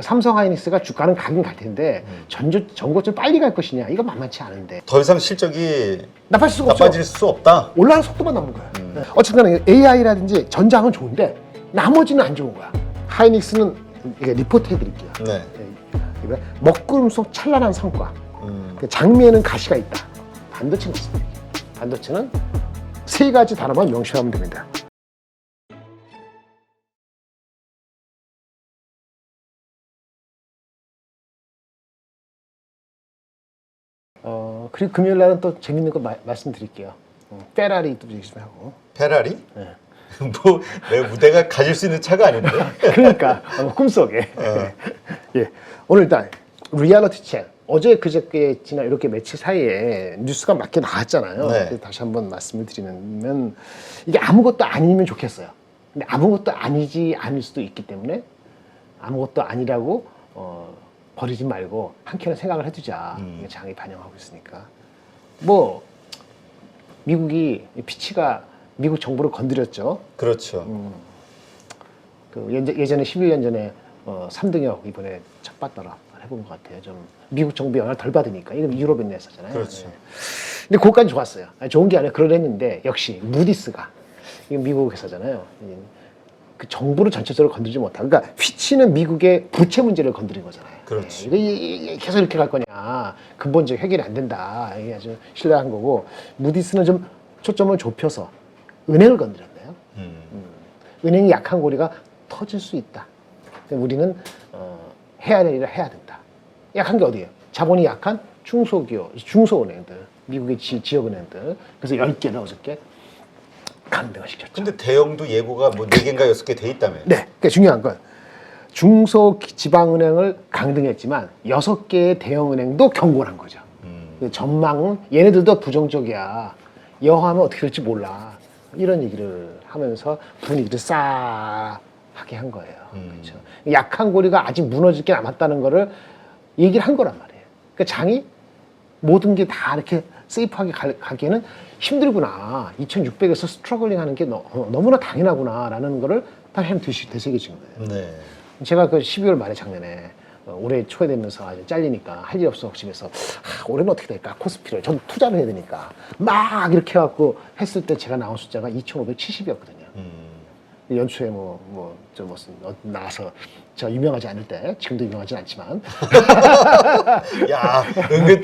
삼성 하이닉스가 주가는 가긴 갈 텐데 전고점 빨리 갈 것이냐 이거 만만치 않은데 더 이상 실적이 나빠질 수 없다. 올라가는 속도만 남은 거야. 어쨌든 AI라든지 전장은 좋은데 나머지는 안 좋은 거야. 하이닉스는 이게 리포트 해드릴게요. 네. 먹구름 속 찬란한 성과. 장미에는 가시가 있다. 반도체는 있습니다. 반도체는 세 가지 단어만 명시하면 됩니다. 그리고 금요일 날은 또 재밌는 거 말씀드릴게요. 페라리도 얘기 좀 하고. 페라리? 네. 뭐 내 무대가 가질 수 있는 차가 아닌데. 그러니까 꿈속에. 예. 오늘 일단 리얼리티 책. 어제 그저께 지난 이렇게 며칠 사이에 뉴스가 몇 개 나왔잖아요. 네. 다시 한번 말씀을 드리면 이게 아무것도 아니면 좋겠어요. 근데 아무것도 아니지 않을 수도 있기 때문에 아무것도 아니라고 버리지 말고 한켠에 생각을 해두자. 이게 장이 반영하고 있으니까. 뭐 미국이 피치가 미국 정부를 건드렸죠. 그렇죠. 그 예전에 11년 전에 3등역 이번에 첫 받더라 해본 것 같아요. 좀 미국 정부 영향을 덜 받으니까 이건 유럽에 냈었잖아요. 그렇죠. 네. 근데 그것까지 좋았어요. 좋은 게 아니라 그러랬는데 역시 무디스가 이건 미국 회사잖아요. 그 정부를 전체적으로 건드리지 못하고 그러니까 피치는 미국의 부채 문제를 건드린 거잖아요. 그렇지. 이게 계속 이렇게 갈 거냐 근본적 해결이 안 된다. 이게 아주 신뢰한 거고 무디스는 좀 초점을 좁혀서 은행을 건드렸네요. 은행이 약한 고리가 터질 수 있다. 우리는 해야 될 일을 해야 된다. 약한 게 어디예요? 자본이 약한 중소기업, 중소은행들, 미국의 지역은행들. 그래서 10개를 어저께 강등을 시켰죠. 근데 대형도 예고가 뭐 4개인가 6개 돼 있다며. 네. 그러니까 중요한 건 중소지방은행을 강등했지만 6개의 대형은행도 경고를 한 거죠. 전망은 얘네들도 부정적이야. 여하면 어떻게 될지 몰라. 이런 얘기를 하면서 분위기를 싸하게 한 거예요. 그렇죠? 약한 고리가 아직 무너질 게 남았다는 거를 얘기를 한 거란 말이에요. 그러니까 장이 모든 게 다 이렇게 세이프하게 가기에는 힘들구나. 2600에서 스트러글링 하는 게 너무나 당연하구나. 라는 거를 다시 한번 되새겨진 거예요. 네. 제가 그 12월 말에 작년에 올해 초에 되면서 아주 잘리니까 할 일 없어 집에서 올해는 어떻게 될까 코스피를 전 투자를 해야 되니까 막 이렇게 해갖고 했을 때 제가 나온 숫자가 2570이었거든요. 연초에 나와서 저 유명하지 않을 때 지금도 유명하진 않지만 야 은근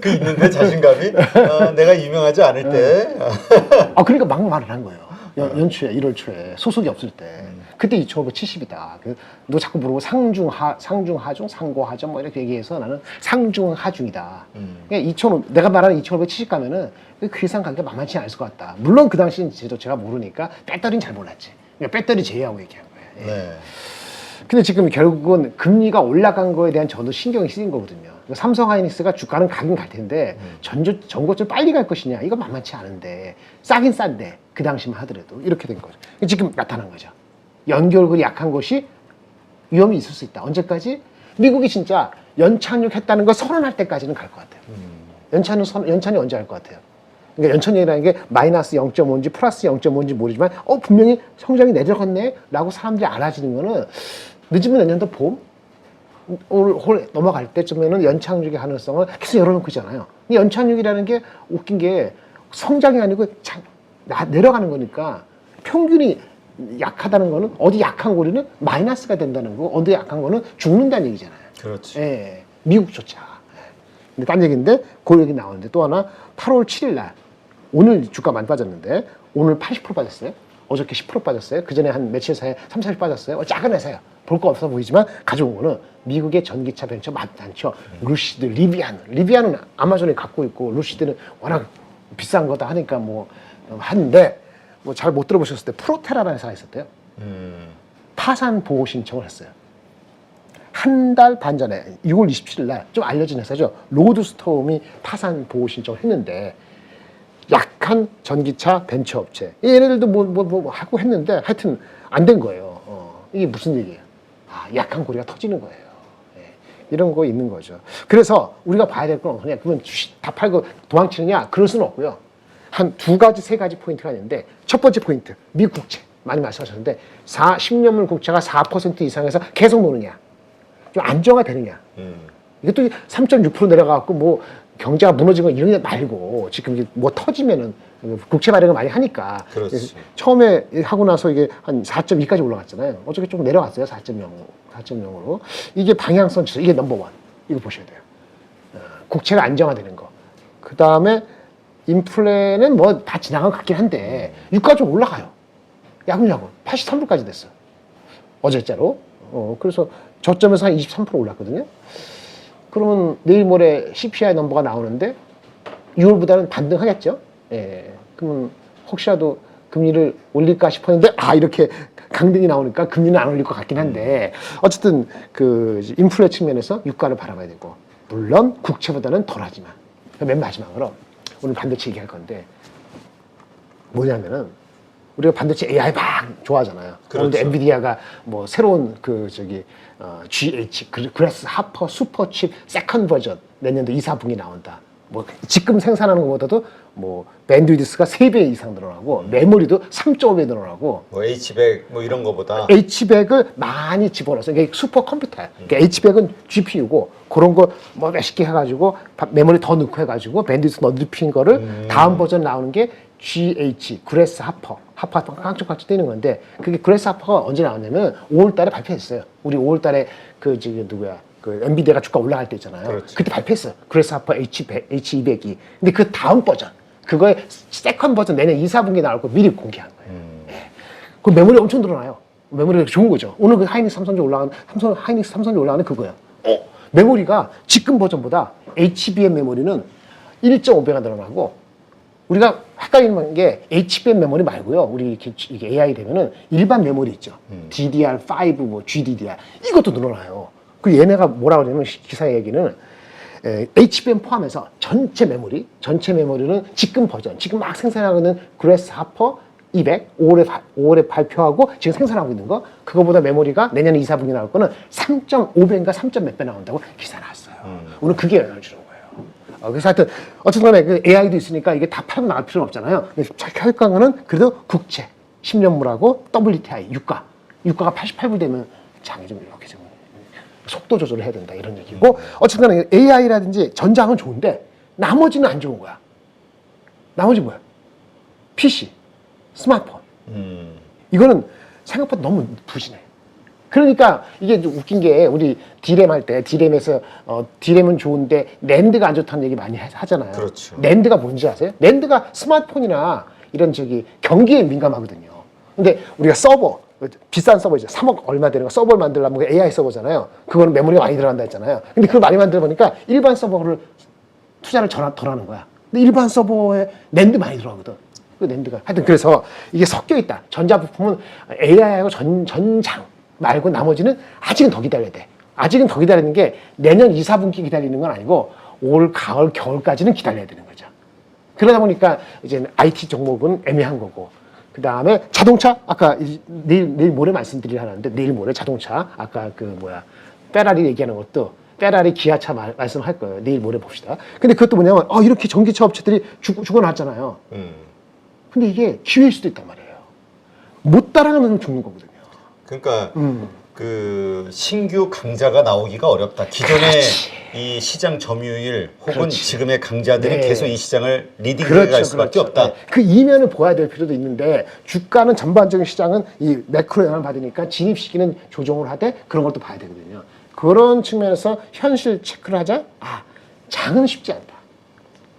그 있는데 자신감이 내가 유명하지 않을 때 그러니까 막 말을 한 거예요. 연초에 1월 초에 소속이 없을 때 그때 2570이다. 너 자꾸 물어보고 상중하중, 상고하중 뭐 이렇게 얘기해서 나는 상중하중이다. 그러니까 내가 말하는 2570 가면은 그 이상 가기가 만만치 않을 것 같다. 물론 그 당시엔 제가 모르니까 배터리는 잘 몰랐지. 그러니까 배터리 제외하고 얘기한 거예요. 예. 네. 근데 지금 결국은 금리가 올라간 거에 대한 저도 신경이 쓰인 거거든요. 삼성 하이닉스가 주가는 가긴 갈 텐데 전고점 빨리 갈 것이냐 이거 만만치 않은데 싸긴 싼데 그 당시만 하더라도 이렇게 된 거죠. 지금 나타난 거죠. 연결고리 약한 것이 위험이 있을 수 있다. 언제까지? 미국이 진짜 연착륙했다는 걸 선언할 때까지는 갈 것 같아요. 연착륙 언제 할 것 같아요? 그러니까 연착륙이라는 게 마이너스 0.5인지 플러스 0.5인지 모르지만 분명히 성장이 내려갔네 라고 사람들이 알아지는 거는 늦으면 내년도 봄? 올 넘어갈 때쯤에는 연착륙의 가능성을 계속 열어놓고 있잖아요. 연착륙이라는 게 웃긴 게 성장이 아니고 내려가는 거니까 평균이 약하다는 거는 어디 약한 고리는 마이너스가 된다는 거고 어디 약한 거는 죽는다는 얘기잖아요. 그렇지. 예, 미국조차. 근데 딴 얘기인데 그 얘기 나오는데 또 하나 8월 7일 날 오늘 주가 많이 빠졌는데 오늘 80% 빠졌어요. 어저께 10% 빠졌어요. 그 전에 한 며칠 사이에 30, 40% 빠졌어요. 작은 회사예요. 볼 거 없어 보이지만 가져온 거는 미국의 전기차 벤처 많죠. 루시드, 리비안은 아마존이 갖고 있고 루시드는 워낙 비싼 거다 하니까 뭐 하는데 뭐 잘 못 들어보셨을 때 프로테라라는 회사가 있었대요. 파산 보호 신청을 했어요. 한 달 반 전에 6월 27일 날 좀 알려진 회사죠. 로드스톰이 파산 보호 신청을 했는데 약한 전기차 벤처 업체 얘네들도 뭐 하고 했는데 하여튼 안 된 거예요. 이게 무슨 얘기예요? 약한 고리가 터지는 거예요. 이런 거 있는 거죠. 그래서 우리가 봐야 될 건 그냥 그러면 다 팔고 도망치느냐? 그럴 수는 없고요. 한 2가지, 3가지 포인트가 있는데 첫 번째 포인트, 미국 국채. 많이 말씀하셨는데 10년물 국채가 4% 이상에서 계속 노느냐. 좀 안정화되느냐. 이것도 3.6% 내려가고 뭐 경제가 무너진 거 이런 게 말고 지금 이게 뭐 터지면은 국채 발행을 많이 하니까 그렇지. 처음에 하고 나서 이게 한 4.2까지 올라갔잖아요. 어저께 좀 내려갔어요. 4.0으로. 이게 방향성 지수, 이게 넘버원. 이거 보셔야 돼요. 국채가 안정화되는 거. 그 다음에 인플레는 뭐 다 지나간 것 같긴 한데 유가 좀 올라가요. 야금야금 83불까지 됐어. 어제자로. 그래서 저점에서 한 23% 올랐거든요. 그러면 내일 모레 CPI 넘버가 나오는데 6월보다는 반등하겠죠. 예. 그러면 혹시라도 금리를 올릴까 싶었는데 이렇게 강등이 나오니까 금리는 안 올릴 것 같긴 한데 어쨌든 그 인플레 측면에서 유가를 바라봐야 되고 물론 국채보다는 덜하지만 맨 마지막으로 오늘 반도체 얘기할 건데 뭐냐면은 우리가 반도체 AI 막 좋아하잖아요. 그렇죠. 그런데 엔비디아가 뭐 새로운 GH 그래스 하퍼 슈퍼칩 세컨드 버전 내년도 2, 4분기 나온다. 뭐 지금 생산하는 것보다도 뭐 밴드위드스가 3배 이상 늘어나고 메모리도 3.5배 늘어나고 뭐 H100 뭐 이런 거보다 H100을 많이 집어넣어서 이게 슈퍼 컴퓨터야. 그러니까 H100은 GPU고 그런 거 뭐 몇십 개 해가지고 메모리 더 넣고 해가지고 밴드위드스 넓힌 거를 다음 버전 나오는 게 GH 그래스 하퍼 깡총깡총 뜨는 건데 그게 그래스 하퍼가 언제 나왔냐면 5월달에 발표했어요. 우리 5월달에 그 지금 누구야? 그 엔비디아가 주가 올라갈 때 있잖아요. 그렇지. 그때 발표했어요. 그래스 하퍼 H200이. 근데 그 다음 버전 그거의 세컨 버전 내년 2, 4분기 나올 거 미리 공개한 거예요. 예. 그 메모리 엄청 늘어나요. 메모리가 좋은 거죠. 오늘 그 하이닉스 삼성전자 올라가는 그거예요. 메모리가 지금 버전보다 HBM 메모리는 1.5배가 늘어나고 우리가 헷갈리는 게 HBM 메모리 말고요. 우리 이게 AI 되면은 일반 메모리 있죠. DDR5, 뭐 GDDR 이것도 늘어나요. 그 얘네가 뭐라 그러냐면 기사 얘기는 HBM 포함해서 전체 메모리는 지금 버전, 지금 막 생산하고 있는 그래스 하퍼 200, 5월에 발표하고 지금 생산하고 있는 거, 그거보다 메모리가 내년 2, 4분기 나올 거는 3.5배인가 3몇 배 나온다고 기사 나왔어요. 오늘 그게 영향을 주는 거예요. 그래서 하여튼, 어쨌든 간에 그 AI도 있으니까 이게 다 팔고 나갈 필요는 없잖아요. 할까 하는 그래도 국채, 10년물하고 WTI, 유가가 88불 되면 장이 좀 이렇게 좀 속도 조절을 해야 된다 이런 얘기고 어쨌든 간에 AI라든지 전장은 좋은데 나머지는 안 좋은 거야. 나머지 뭐야? PC, 스마트폰. 이거는 생각보다 너무 부진해. 그러니까 이게 좀 웃긴 게 우리 디램 할 때 디램에서 디램은 좋은데 낸드가 안 좋다는 얘기 많이 하잖아요. 그렇죠. 낸드가 뭔지 아세요? 낸드가 스마트폰이나 이런 경기에 민감하거든요. 근데 우리가 서버 비싼 서버죠. 3억 얼마 되는 거 서버를 만들려면 AI 서버잖아요. 그거는 메모리가 많이 들어간다 했잖아요. 근데 그걸 많이 만들어 보니까 일반 서버를 투자를 덜 하는 거야. 근데 일반 서버에 낸드 많이 들어가거든. 그 낸드가 하여튼 그래서 이게 섞여 있다. 전자부품은 AI하고 전장 말고 나머지는 아직은 더 기다려야 돼. 아직은 더 기다리는 게 내년 2, 4분기 기다리는 건 아니고 올 가을 겨울까지는 기다려야 되는 거죠. 그러다 보니까 이제 IT 종목은 애매한 거고. 그 다음에 자동차, 아까 내일 모레 말씀드리려 하는데 내일 모레 자동차, 아까 페라리 얘기하는 것도 페라리 기아차 말씀할 거예요. 내일 모레 봅시다. 근데 그것도 뭐냐면, 이렇게 전기차 업체들이 죽어났잖아요. 근데 이게 기회일 수도 있단 말이에요. 못 따라가면 죽는 거거든요. 그러니까 그 신규 강자가 나오기가 어렵다. 기존의 이 시장 점유율 혹은 그렇지. 지금의 강자들이 네. 계속 이 시장을 리딩해 갈 수밖에 없다. 네. 그 이면을 보아야 될 필요도 있는데 주가는 전반적인 시장은 이 매크로 영향을 받으니까 진입 시기는 조정을 하되 그런 걸 또 봐야 되거든요. 그런 측면에서 현실 체크를 하자. 장은 쉽지 않다.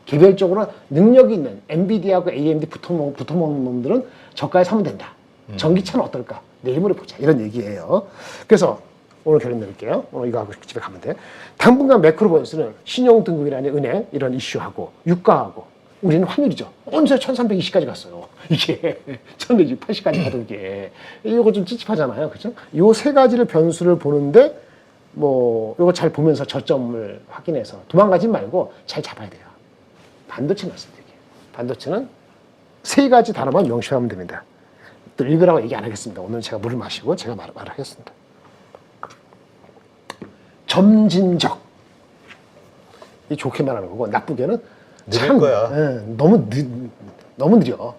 개별적으로 능력이 있는 엔비디아하고 AMD 붙어먹는 놈들은 저가에 사면 된다. 전기차는 어떨까? 내일 모레 보자. 이런 얘기예요. 그래서 오늘 결론 내릴게요. 오늘 이거 하고 집에 가면 돼. 당분간 매크로 보너스는 신용등급이라는 은행 이런 이슈하고 유가하고 우리는 환율이죠. 언제 1320까지 갔어요. 이게 1180까지 가던 게 이거 좀 찝찝하잖아요. 그죠? 요 세 가지를 변수를 보는데 이거 잘 보면서 저점을 확인해서 도망가지 말고 잘 잡아야 돼요. 반도체 말씀드릴게요. 반도체는 세 가지 단어만 명시하면 됩니다. 또 읽으라고 얘기 안 하겠습니다. 오늘 제가 물을 마시고 제가 말하겠습니다. 점진적. 이 좋게 말하는 거고 나쁘게는 느릴 거야. 너무 느려.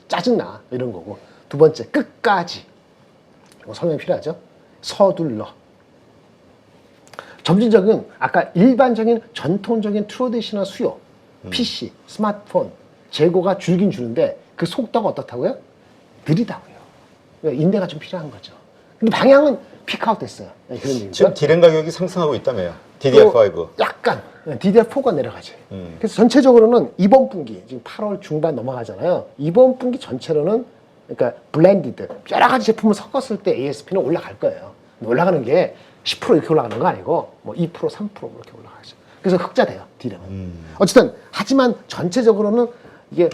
짜증나. 이런 거고. 두 번째 끝까지. 이거 설명이 필요하죠. 서둘러. 점진적인 아까 일반적인 전통적인 트레디셔널 수요, PC, 스마트폰 재고가 줄긴 주는데 그 속도가 어떻다고요? 느리다고요. 인내가 좀 필요한 거죠. 근데 방향은 피크아웃 됐어요. 네, 그런 얘기죠. 지금 디램 가격이 상승하고 있다며요. DDR5. 약간 DDR4가 내려가지. 그래서 전체적으로는 이번 분기 지금 8월 중반 넘어가잖아요. 이번 분기 전체로는 그러니까 블렌디드 여러 가지 제품을 섞었을 때 ASP는 올라갈 거예요. 올라가는 게 10% 이렇게 올라가는 거 아니고 뭐 2%, 3% 이렇게 올라가죠. 그래서 흑자 돼요, D램은. 어쨌든 하지만 전체적으로는 이게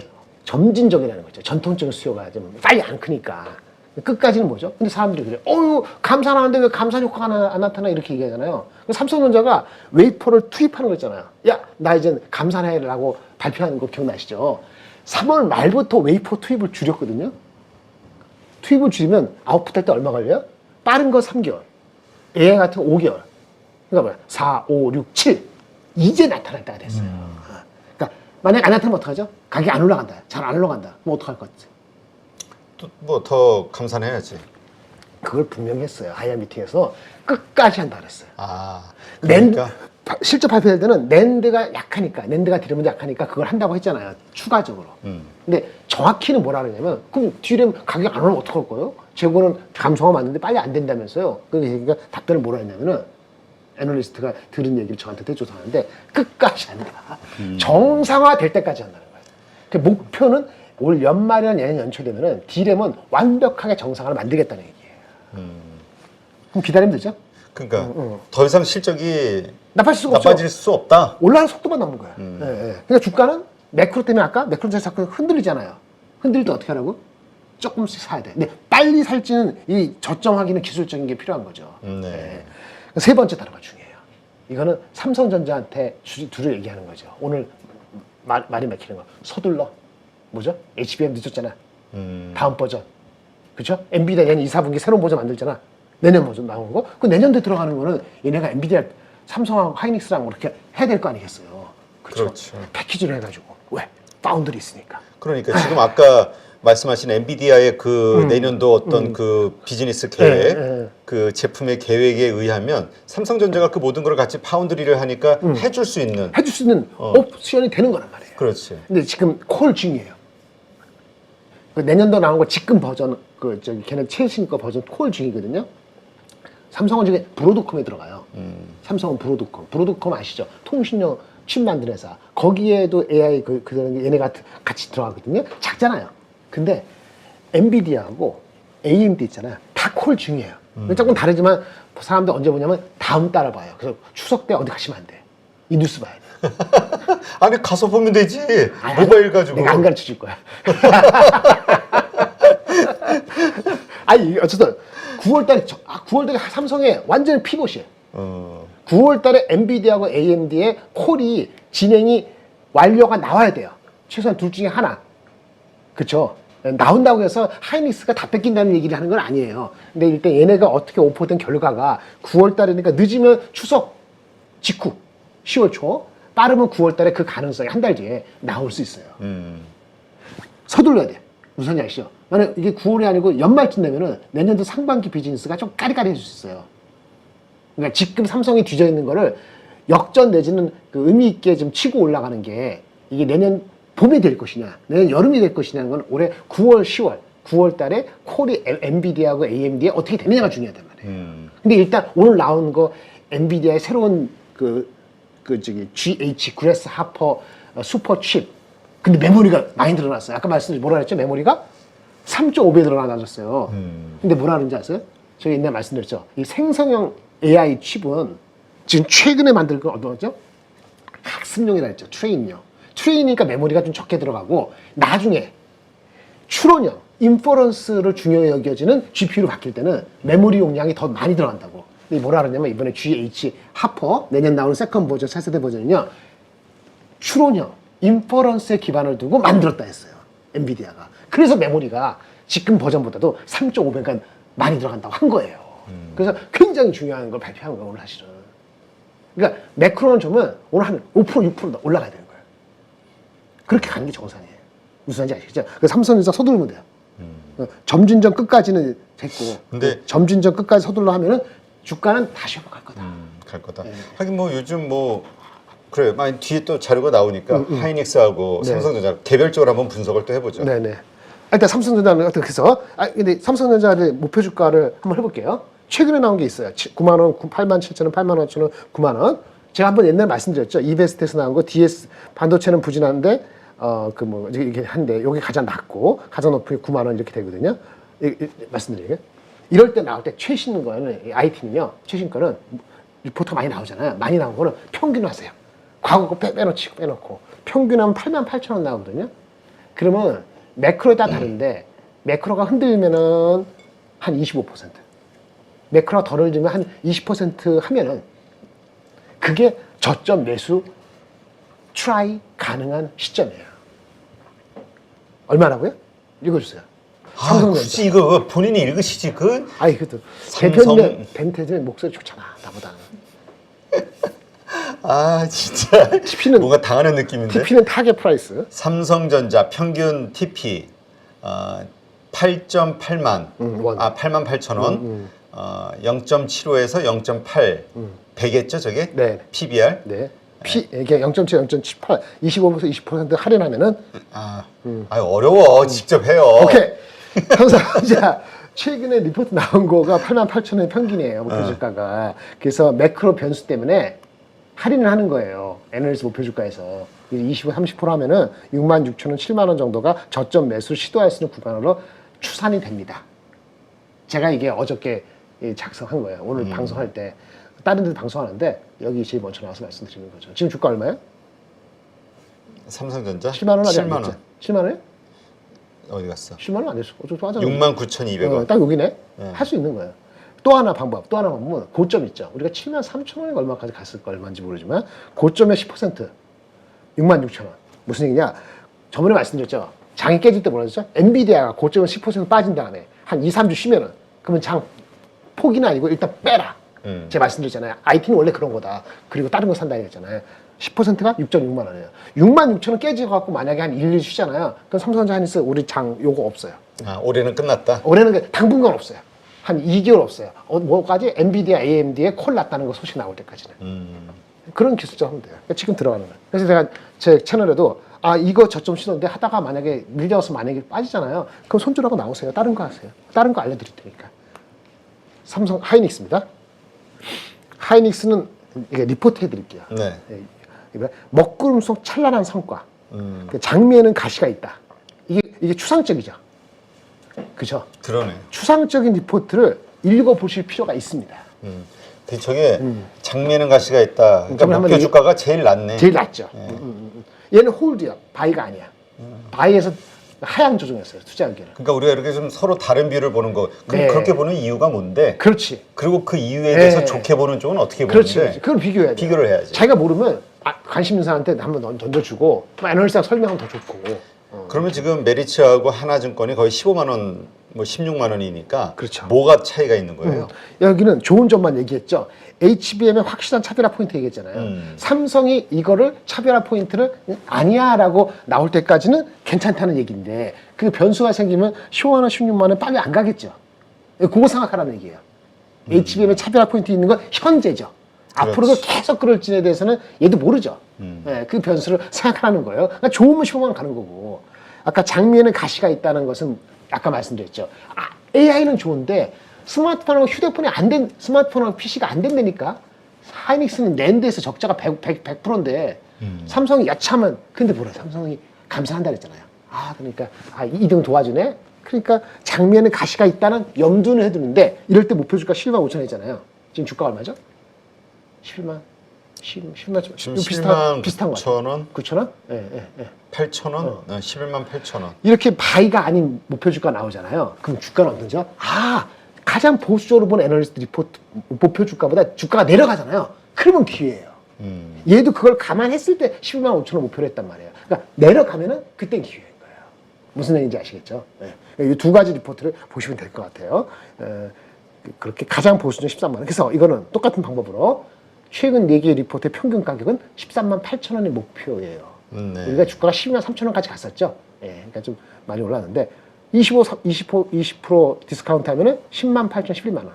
점진적이라는 거죠. 전통적인 수요가 좀 빨리 안 크니까. 끝까지는 뭐죠? 근데 사람들이 그래요. 어유 감산하는데 왜 감산 효과가 안 나타나? 이렇게 얘기하잖아요. 삼성전자가 웨이퍼를 투입하는 거 있잖아요. 야, 나 이제 감산해라고 발표하는 거 기억나시죠? 3월 말부터 웨이퍼 투입을 줄였거든요. 투입을 줄이면 아웃풋 할 때 얼마 걸려요? 빠른 거 3개월. AI 같은 거 5개월. 그러니까 뭐야? 4, 5, 6, 7. 이제 나타날 때가 됐어요. 그러니까 만약에 안 나타나면 어떡하죠? 가격이 안 올라간다. 잘 안 올라간다. 그럼 어떡할 것 같아요? 뭐 더 감산해야지. 그걸 분명히 했어요. 하이어 미팅에서 끝까지 한다 그랬어요. 아, 낸드, 그러니까 실제 발표될 때는 낸드가 약하니까, 낸드가 디램이 약하니까 그걸 한다고 했잖아요. 추가적으로. 근데 정확히는 뭐라 그러냐면, 그럼 디램 가격 안 오르면 어떡할 거예요? 재고는 감소가 맞는데 빨리 안 된다면서요. 그러니까 답변을 뭐라 했냐면은, 애널리스트가 들은 얘기를 저한테 대조사하는데, 끝까지 한다. 정상화 될 때까지 한다는 거예요. 그 목표는 올 연말이나 내년 연초 되면은 디램은 완벽하게 정상화를 만들겠다는 얘기예요. 그럼 기다리면 되죠? 그러니까 더 이상 실적이 나빠질 수가 없죠. 없다. 올라가는 속도만 남은 거야. 예, 예. 그러니까 주가는 매크로 때문에 아까 매크로 자꾸 흔들리잖아요. 흔들릴 때 어떻게 하라고? 조금씩 사야 돼. 근데 빨리 살지는 이 저점하기는 기술적인 게 필요한 거죠. 네. 예. 세 번째 단어가 중요해요. 이거는 삼성전자한테 둘을 얘기하는 거죠. 오늘 말이 막히는 거. 서둘러. 뭐죠? HBM 늦었잖아. 다음 버전. 그렇죠? 엔비디아 내년 2, 4분기 새로운 버전 만들잖아. 내년 버전 나오는 거. 그 내년도에 들어가는 거는 얘네가 엔비디아, 삼성하고 하이닉스랑 그렇게 해야 될 거 아니겠어요. 그렇죠. 패키지로 해가지고. 왜? 파운드리 있으니까. 그러니까 지금 아까 말씀하신 엔비디아의 그 내년도 어떤 그 비즈니스 계획, 그 제품의 계획에 의하면 삼성전자가 그 모든 걸 같이 파운드리를 하니까 해줄 수 있는 옵션이 되는 거란 말이에요. 그렇지. 근데 지금 콜 중이에요. 그 내년도 나온 거 지금 버전 걔네 최신 거 버전 콜 중이거든요. 삼성은 지금 브로드컴에 들어가요. 삼성은 브로드컴 아시죠? 통신용 칩 만드는 회사. 거기에도 AI 얘네가 같이 들어가거든요. 작잖아요. 근데 엔비디아하고 AMD 있잖아요. 다 콜 중이에요. 조금 다르지만 사람들 언제 보냐면 다음 달에 봐요. 그래서 추석 때 어디 가시면 안 돼. 이 뉴스 봐야 돼. 아니 가서 보면 되지. 모바일 가지고. 내가 안 가르쳐 줄 거야. 아니 어쨌든 9월달에 삼성에 완전히 피봇이에요. 9월달에 엔비디아하고 AMD의 콜이 진행이 완료가 나와야 돼요. 최소한 둘 중에 하나. 그렇죠? 나온다고 해서 하이닉스가 다 뺏긴다는 얘기를 하는 건 아니에요. 근데 일단 얘네가 어떻게 오퍼된 결과가 9월달이니까 늦으면 추석 직후 10월 초, 빠르면 9월달에 그 가능성이 한 달 뒤에 나올 수 있어요. 서둘러야 돼. 무슨 말인지 아시죠? 만약 이게 9월이 아니고 연말쯤 되면은 내년도 상반기 비즈니스가 좀 까리까리해질 수 있어요. 그러니까 지금 삼성이 뒤져 있는 거를 역전 내지는 그 의미 있게 좀 치고 올라가는 게 이게 내년 봄이 될 것이냐, 내년 여름이 될 것이냐는 건 올해 9월, 10월, 9월 달에 콜이 엔비디아하고 AMD에 어떻게 되느냐가 중요하단 말이에요. 근데 일단 오늘 나온 거 엔비디아의 새로운 GH, 그래스 하퍼 슈퍼 칩. 근데 메모리가 많이 늘어났어요. 아까 말씀드린 뭐라 그랬죠? 메모리가 3.5배 늘어나졌어요. 근데 뭐라 그러는지 아세요? 저희 옛날에 말씀드렸죠. 이 생성형 AI 칩은 지금 최근에 만든 건 어떠죠? 학습용이라 했죠. 트레인용. 트레이니까 메모리가 좀 적게 들어가고 나중에 추론형, 인퍼런스를 중요히 여겨지는 GPU로 바뀔 때는 메모리 용량이 더 많이 들어간다고. 근데 뭐라 그러냐면 이번에 GH 하퍼 내년 나오는 세컨 버전, 차세대 버전은요. 추론형, 인퍼런스에 기반을 두고 만들었다 했어요. 엔비디아가. 그래서 메모리가 지금 버전보다도 3.5배가 많이 들어간다고 한 거예요. 그래서 굉장히 중요한 걸 발표한 거예요, 오늘 사실은. 그러니까 매크로는 좀 오늘 한 5%, 6% 올라가야 되는 거예요. 그렇게 가는 게 정상이에요. 무슨 말인지 아시겠죠? 그래서 삼성전자 서두르면 돼요. 점진전 끝까지는 됐고, 근데 점진전 끝까지 서둘러 하면은 주가는 다시 회복할 거다. 갈 거다. 하긴 뭐 요즘 뭐 그래, 만약 뒤에 또 자료가 나오니까 하이닉스하고 네. 삼성전자 개별적으로 한번 분석을 또 해보죠. 네네. 일단 삼성전자는 어떻게 해서 근데 삼성전자의 목표 주가를 한번 해볼게요. 최근에 나온 게 있어요. 9만 원, 8만 7천 원, 8만 5천 원, 9만 원. 제가 한번 옛날에 말씀드렸죠. 이베스트에서 나온 거 DS 반도체는 부진한데 그 뭐 이게 한데 여기 가장 낮고 가장 높은 게 9만 원 이렇게 되거든요. 말씀드리게. 이럴 때 나올 때 최신 거는 IT는요. 최신 거는 리포트가 많이 나오잖아요. 많이 나온 거는 평균 하세요. 과거 거 빼놓고 평균하면 8만 8천 원 나오거든요. 그러면 매크로에 따라 다른데 매크로가 흔들리면은 한 25%, 매크로가 덜 흔들리면 한 20% 하면은 그게 저점 매수 트라이 가능한 시점이에요. 얼마라고요? 읽어주세요. 삼성전자. 굳이 이거 본인이 읽으시지 그 아이 그래도 삼성- 대표님 벤테는 목소리 좋잖아 나보다는. 진짜 TP는 뭔가 당하는 느낌인데. TP는 타겟 프라이스. 삼성전자 평균 TP 8.8만, 원. 8만 8천 원, 0.75에서 0.8, 100겠죠 저게? 네. PBR? 네. 이게 0.7, 0.78, 25%에서 20% 할인하면은 어려워. 직접 해요. 오케이. 삼성전자 최근에 리포트 나온 거가 8만 8천 원의 평균이에요. 목표 주가가. 그래서 매크로 변수 때문에 할인을 하는 거예요. 애널리스트 목표 주가에서. 25, 30% 하면은 6만 6천 원, 7만 원 정도가 저점 매수 시도할 수 있는 구간으로 추산이 됩니다. 제가 이게 어저께 작성한 거예요. 오늘 방송할 때. 다른 데도 방송하는데 여기 제일 먼저 나와서 말씀드리는 거죠. 지금 주가 얼마예요? 삼성전자 7만 원 아직 7만 안 원. 됐죠? 7만 원이요? 어디 갔어? 10만 원 안 됐어. 어쩌고 하잖아. 69,200원. 딱 여기네. 할 수 있는 거예요. 또 하나 방법은 고점 있죠. 우리가 7만 3천 원에 얼마까지 갔을까 얼마인지 모르지만 고점의 10% 6만 6천 원. 무슨 얘기냐? 저번에 말씀드렸죠. 장이 깨질 때 뭐라 그랬죠? 엔비디아가 고점을 10% 빠진 다음에 한 2, 3주 쉬면은 그러면 장 포기는 아니고 일단 빼라. 제가 말씀드렸잖아요. IT는 원래 그런 거다. 그리고 다른 거 산다 했잖아요. 10%가 6.6만 원이에요. 6만 6천 원 깨져갖고 만약에 한 1, 2주 쉬잖아요. 그럼 삼성전자 하이닉스 우리 장 요거 없어요. 올해는 끝났다. 올해는 당분간 없어요. 한 2개월 없어요. 뭐까지? 엔비디아, AMD에 콜 났다는 거 소식 나올 때까지는. 그런 기술적 하면 돼요. 그러니까 지금 들어가는 거예요. 그래서 제가 제 채널에도 이거 저점 시도인데 하다가 만약에 밀려서 만약에 빠지잖아요. 그럼 손절하고 나오세요. 다른 거 하세요. 다른 거 알려드릴 테니까. 삼성 하이닉스입니다. 하이닉스는 이게 리포트 해드릴게요. 네. 먹구름 속 찬란한 성과. 장미에는 가시가 있다. 이게 추상적이죠. 그죠? 그러네. 추상적인 리포트를 읽어보실 필요가 있습니다. 근데 저게 장미에는 가시가 있다. 그러니까 그러면 목표 주가가 제일 낮네. 제일 낮죠. 얘는 홀드야. 바이가 아니야. 바이에서 하향 조정했어요. 투자 의견을. 그러니까 우리가 이렇게 좀 서로 다른 뷰를 보는 거. 그럼 네. 그렇게 보는 이유가 뭔데? 그렇지. 그리고 그 이유에 대해서 네. 좋게 보는 쪽은 어떻게 그렇지. 보는데? 그렇지. 그걸 비교해야 돼. 비교를 해야지. 자기가 모르면 관심 있는 사람한테 한번 던져주고 애널리스트가 설명하면 더 좋고. 그러면 지금 메리츠하고 하나증권이 거의 15만 원, 뭐 16만 원이니까 그렇죠. 뭐가 차이가 있는 거예요? 여기는 좋은 점만 얘기했죠. HBM의 확실한 차별화 포인트 얘기했잖아요. 삼성이 이거를 차별화 포인트를 아니야라고 나올 때까지는 괜찮다는 얘기인데 그 변수가 생기면 15만 원, 16만 원 빨리 안 가겠죠. 그거 생각하라는 얘기예요. HBM의 차별화 포인트 있는 건 현재죠. 앞으로도 계속 그럴지에 대해서는 얘도 모르죠. 네, 그 변수를 생각하라는 거예요. 그러니까 좋으면 15만 원 가는 거고. 아까 장미에는 가시가 있다는 것은 아까 말씀드렸죠. AI는 좋은데 스마트폰하고 휴대폰이 안 된, 스마트폰하고 PC가 안 된다니까. 하이닉스는 랜드에서 적자가 100%인데 삼성이 야참은 근데 뭐래 삼성이 감사한다 그랬잖아요. 그러니까 2등 도와주네. 그러니까 장미에는 가시가 있다는 염두는 해두는데 이럴 때 목표 주가 11만 5천 원이잖아요. 지금 주가 얼마죠? 11만 11만 지금 비슷한 거 9천 원, 9천 원? 예. 8천 원, 11만 8천 원. 이렇게 바이가 아닌 목표 주가 나오잖아요. 그럼 주가는 어떤지요? 가장 보수적으로 본 애널리스트 리포트 목표 주가보다 주가가 내려가잖아요. 그러면 기회예요. 얘도 그걸 감안했을 때 11만 5천 원 목표로 했단 말이에요. 그러니까 내려가면은 그땐 기회인 거예요. 무슨 얘기인지 아시겠죠? 이 두 가지 리포트를 보시면 될 것 같아요. 그렇게 가장 보수는 13만 원. 그래서 이거는 똑같은 방법으로 최근 4개의 리포트의 평균 가격은 13만 8천 원이 목표예요. 네. 우리가 주가가 12만 3천 원까지 갔었죠. 그러니까 좀 많이 올랐는데 20% 디스카운트 하면은 10만 8천 11만 원.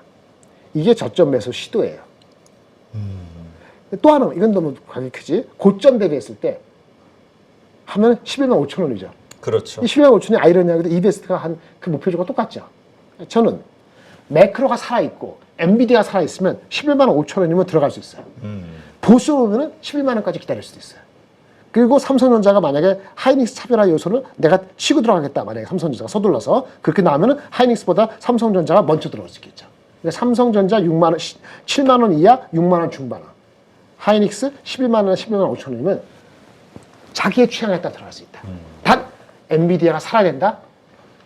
이게 저점 매수 시도예요. 또 하나, 이건 너무 가격이 크지. 고점 대비했을 때 하면 11만 5천 원이죠. 그렇죠. 이 11만 5천이 아이러니하게도 EBS가 한 그 목표주가 똑같죠. 저는 매크로가 살아있고 엔비디아가 살아있으면 11만 5천 원이면 들어갈 수 있어요. 보수로 보면 11만 원까지 기다릴 수도 있어요. 그리고 삼성전자가 만약에 하이닉스 차별화 요소를 내가 치고 들어가겠다. 만약에 삼성전자가 서둘러서 그렇게 나오면 하이닉스보다 삼성전자가 먼저 들어올 수 있겠죠. 그러니까 삼성전자 6만 원, 7만 원 이하, 6만 원 중반. 하이닉스 11만 원, 11만 5천 원이면 자기의 취향에 따라 들어갈 수 있다. 단 엔비디아가 살아야 된다.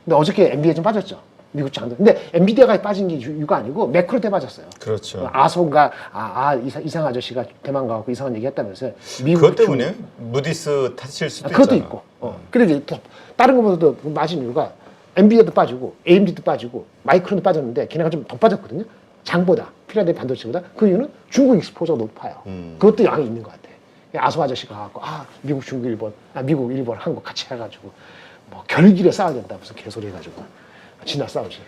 근데 어저께 엔비디아 좀 빠졌죠. 미국 장들. 근데 엔비디아가 빠진 게 이유가 아니고 매크로 때 빠졌어요. 그렇죠. 아소가 이상 아저씨가 대만 가고 이상한 얘기 했다면서요. 미국 그것 때문에 무디스 탓일 수도 그것도 있잖아. 있고. 그리고 이제 또 다른 것보다도 빠진 이유가 엔비디아도 빠지고 AMD도 빠지고 마이크론도 빠졌는데 걔네가 좀 더 빠졌거든요. 장보다 필라델피아 반도체보다. 그 이유는 중국 익스포저가 높아요. 그것도 영향이 있는 것 같아. 아소 아저씨가 갖고 미국, 중국, 일본, 미국, 일본, 한국 같이 해가지고 뭐 결길에 싸워야 된다 무슨 개소리 해가지고 지나 싸우지.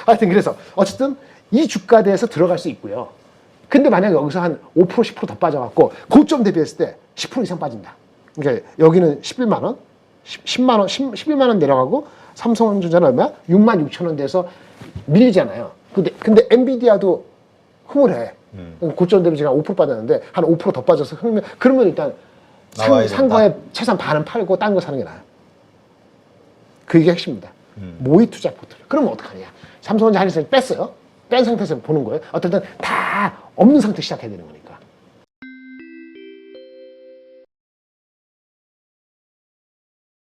하여튼 그래서 어쨌든 이 주가대에서 들어갈 수 있고요. 근데 만약에 여기서 한 5% 10%더 빠져갖고 고점 대비했을 때 10% 이상 빠진다. 그러니까 여기는 11만 원, 10만 원, 11만 원 내려가고 삼성전자는 얼마야? 6만 6천 원 돼서 밀리잖아요. 근데 엔비디아도 흐물해. 고점 대비 지금 5% 빠졌는데 한 5% 더 빠져서 흐르면 그러면 일단 산 거에 최소한 반은 팔고 딴 거 사는 게 나아요. 그게 핵심입니다. 모의 투자 포트folio. 그러면 어떡하냐? 삼성전자 하이닉스를 뺐어요. 뺀 상태에서 보는 거예요. 어떨 땐 다 없는 상태 시작해야 되는 거니까.